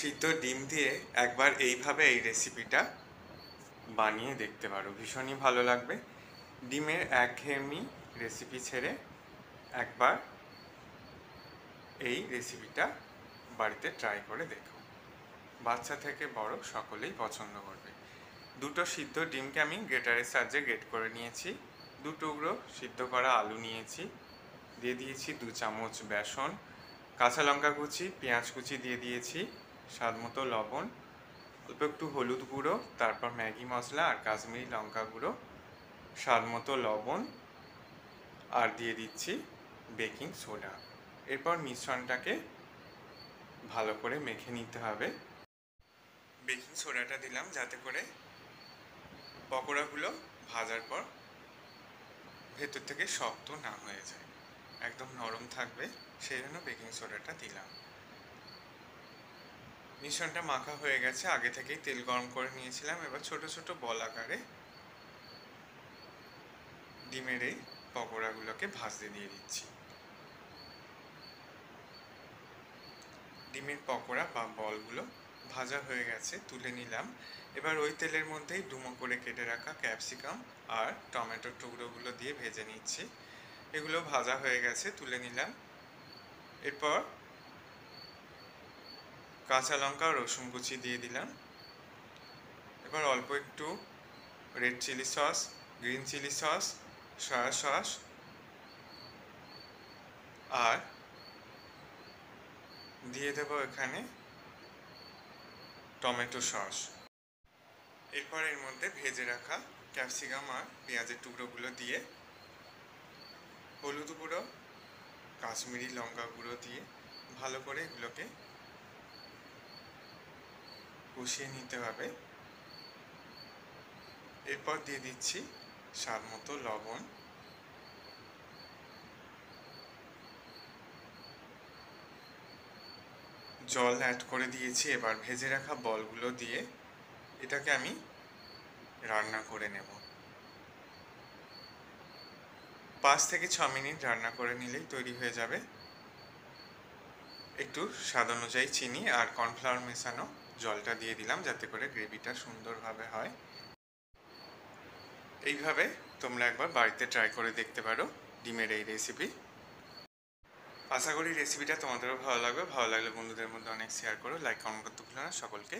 সিদ্ধ ডিম দিয়ে একবার এইভাবে এই রেসিপিটা বানিয়ে দেখতে পারো, ভীষণই ভালো লাগবে। ডিমের একঘেয়েমি রেসিপি ছেড়ে একবার এই রেসিপিটা বাড়িতে ট্রাই করে দেখো। বাচ্চা থেকে বড় সকলেই পছন্দ করবে। দুটো সিদ্ধ ডিমকে আমি গ্রেটারের সাহায্যে গ্রেট করে নিয়েছি। 2 টুকরো সিদ্ধ করা আলু নিয়েছি, দিয়ে দিয়েছি 2 চামচ বেসন, কাঁচা লঙ্কা কুচি, পেঁয়াজ কুচি দিয়ে দিয়েছি, স্বাদ মতো লবণ, অল্প একটু হলুদ গুঁড়ো, তারপর ম্যাগি মশলা আর কাশ্মীরি লঙ্কা গুঁড়ো, স্বাদ মতো লবণ, আর দিয়ে দিচ্ছি বেকিং সোডা। এরপর মিশ্রণটাকে ভালো করে মেখে নিতে হবে। বেকিং সোডাটা দিলাম যাতে করে পকোড়াগুলো ভাজার পর ভেতর থেকে শক্ত না হয়ে যায়, একদম নরম থাকবে, সেই জন্য বেকিং সোডাটা দিলাম। মিশ্রণটা মাখা হয়ে গেছে, আগে থেকেই তেল গরম করে নিয়েছিলাম। এবার ছোট ছোট বল আকারে ডিমের এই পকোড়াগুলোকে ভাজতে দিয়ে দিচ্ছি। ডিমের পকোড়া বা বলগুলো ভাজা হয়ে গেছে, তুলে নিলাম। এবার ওই তেলের মধ্যেই ডুমো করে কেটে রাখা ক্যাপসিকাম আর টমেটোর টুকরোগুলো দিয়ে ভেজে নিচ্ছি। এগুলো ভাজা হয়ে গেছে, তুলে নিলাম। এরপর কাঁচা লঙ্কা ও রসুন কুচি দিয়ে দিলাম। এবার অল্প একটু red chilli sauce, green chilli sauce, soya sauce আর দিয়ে দেব এখানে টমেটো সস। এরপর এর মধ্যে ভেজে রাখা ক্যাপসিকাম আর পেঁয়াজের টুকরোগুলো দিয়ে হলুদ গুঁড়ো, কাশ্মীরি লঙ্কা গুঁড়ো দিয়ে ভালো করে এগুলোকে কষিয়ে নিতে হবে। এরপর দিয়ে দিচ্ছি স্বাদ মতো লবণ, জল অ্যাড করে দিয়েছি। এবার ভেজে রাখা বলগুলো দিয়ে এটাকে আমি রান্না করে নেব। 5 থেকে 6 মিনিট রান্না করে নিলেই তৈরি হয়ে যাবে। একটু স্বাদ অনুযায়ী চিনি আর কর্নফ্লাওয়ার মেশানো জলটা দিয়ে দিলাম যাতে করে গ্রেভিটা সুন্দরভাবে হয়। এইভাবে তোমরা একবার বাড়িতে ট্রাই করে দেখতে পারো ডিমের এই রেসিপি। আশা করি রেসিপিটা তোমাদেরও ভালো লাগবে। ভালো লাগলে বন্ধুদের মধ্যে অনেক শেয়ার করো, লাইক কমেন্ট করতে ভুলো না। সকলকে